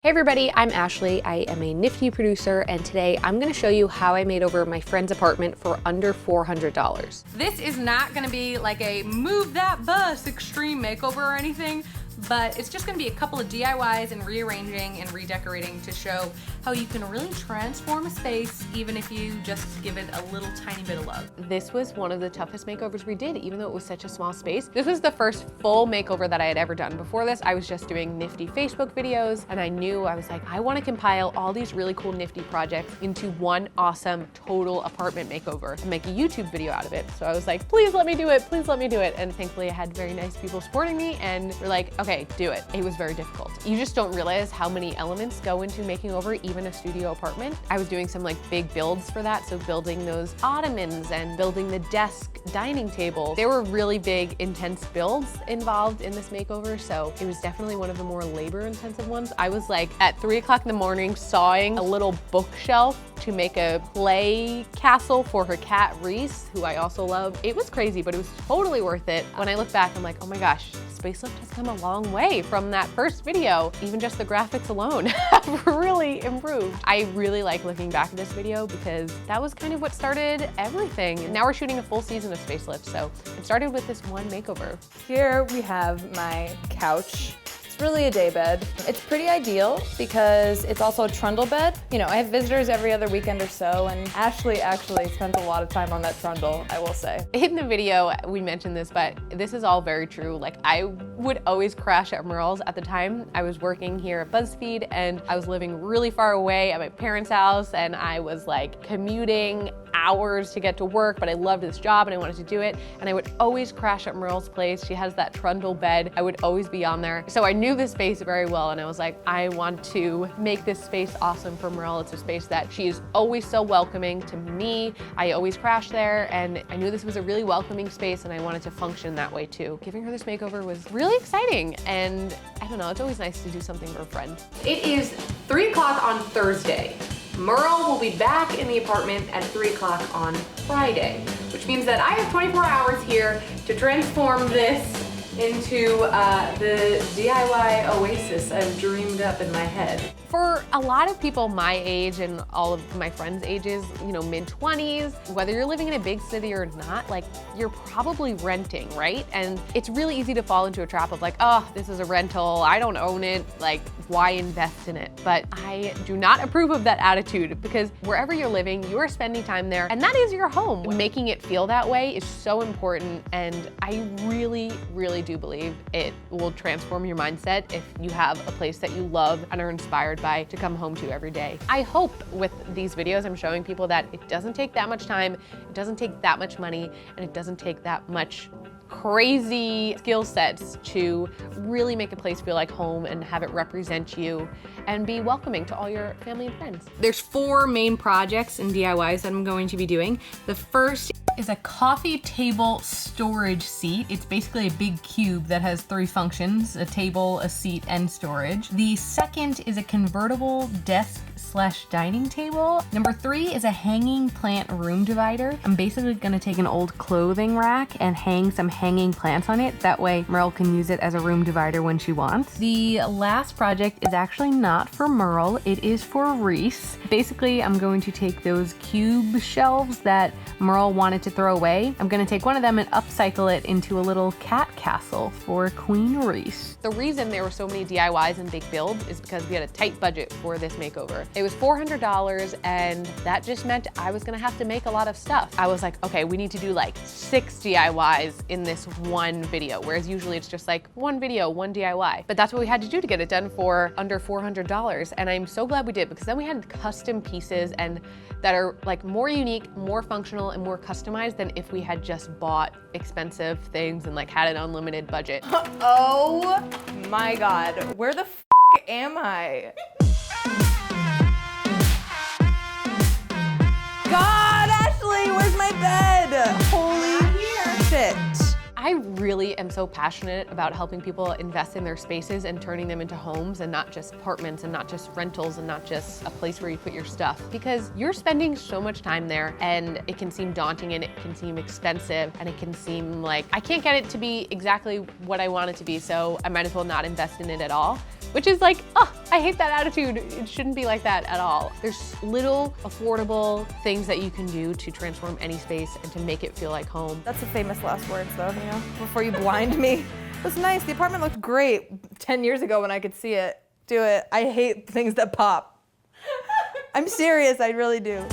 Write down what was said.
Hey everybody, I'm Ashley. I am a Nifty producer, and today I'm gonna show you how I made over my friend's apartment for under $400. This is not gonna be like a move that bus extreme makeover or anything, but it's just gonna be a couple of DIYs and rearranging and redecorating to show how you can really transform a space even if you just give it a little tiny bit of love. This was one of the toughest makeovers we did, even though it was such a small space. This was the first full makeover that I had ever done. Before this, I was just doing Nifty Facebook videos, and I was like, I wanna compile all these really cool Nifty projects into one awesome total apartment makeover and make a YouTube video out of it. So I was like, please let me do it, please let me do it. And thankfully I had very nice people supporting me and were like, okay, do it. It was very difficult. You just don't realize how many elements go into making over even a studio apartment. I was doing some like big builds for that. So building those ottomans and building the desk dining table. There were really big, intense builds involved in this makeover. So it was definitely one of the more labor intensive ones. I was like at 3 o'clock in the morning sawing a little bookshelf to make a play castle for her cat Reese, who I also love. It was crazy, but it was totally worth it. When I look back, I'm like, oh my gosh, Spacelift has come a long way from that first video. Even just the graphics alone have really improved. I really like looking back at this video because that was kind of what started everything. And now we're shooting a full season of Spacelift, so it started with this one makeover. Here we have my couch. It's really a day bed. It's pretty ideal because it's also a trundle bed. You know, I have visitors every other weekend or so, and Ashley actually spends a lot of time on that trundle, I will say. In the video, we mentioned this, but this is all very true. Like, I would always crash at Merle's. At the time, I was working here at BuzzFeed, and I was living really far away at my parents' house, and I was like commuting hours to get to work, but I loved this job and I wanted to do it. And I would always crash at Merle's place. She has that trundle bed. I would always be on there. So I knew this space very well, and I was like, I want to make this space awesome for Merle. It's a space that she is always so welcoming to me. I always crash there, and I knew this was a really welcoming space, and I wanted to function that way too. Giving her this makeover was really exciting, and I don't know, it's always nice to do something for a friend. It is 3 o'clock on Thursday. Merle will be back in the apartment at 3 o'clock on Friday, which means that I have 24 hours here to transform this into the DIY oasis I've dreamed up in my head. For a lot of people my age and all of my friends' ages, you know, mid-20s, whether you're living in a big city or not, like, you're probably renting, right? And it's really easy to fall into a trap of like, oh, this is a rental, I don't own it, like, why invest in it? But I do not approve of that attitude, because wherever you're living, you are spending time there, and that is your home. Making it feel that way is so important, and I really, really do believe it will transform your mindset if you have a place that you love and are inspired by to come home to every day. I hope with these videos I'm showing people that it doesn't take that much time, it doesn't take that much money, and it doesn't take that much crazy skill sets to really make a place feel like home and have it represent you and be welcoming to all your family and friends. There's 4 main projects and DIYs that I'm going to be doing. The first is a coffee table storage seat. It's basically a big cube that has 3 functions: a table, a seat, and storage. The second is a convertible desk/dining table. Number 3 is a hanging plant room divider. I'm basically gonna take an old clothing rack and hang some hanging plants on it. That way Merle can use it as a room divider when she wants. The last project is actually not for Merle, it is for Reese. Basically, I'm going to take those cube shelves that Merle wanted to throw away. I'm gonna take one of them and upcycle it into a little cat castle for Queen Reese. The reason there were so many DIYs and big builds is because we had a tight budget for this makeover. It was $400, and that just meant I was gonna have to make a lot of stuff. I was like, okay, we need to do like 6 DIYs in this one video, whereas usually it's just like one video, one DIY. But that's what we had to do to get it done for under $400. And I'm so glad we did, because then we had custom pieces and that are like more unique, more functional, and more customized than if we had just bought expensive things and like had an unlimited budget. Oh my God, where the f am I? God, Ashley, where's my bed? Holy shit. I really am so passionate about helping people invest in their spaces and turning them into homes and not just apartments and not just rentals and not just a place where you put your stuff, because you're spending so much time there and it can seem daunting and it can seem expensive and it can seem like I can't get it to be exactly what I want it to be, so I might as well not invest in it at all. which is like, oh, I hate that attitude. It shouldn't be like that at all. There's little affordable things that you can do to transform any space and to make it feel like home. That's the famous last words though, you know, before you blind me. It was nice, the apartment looked great 10 years ago when I could see it. Do it. I hate things that pop. I'm serious, I really do.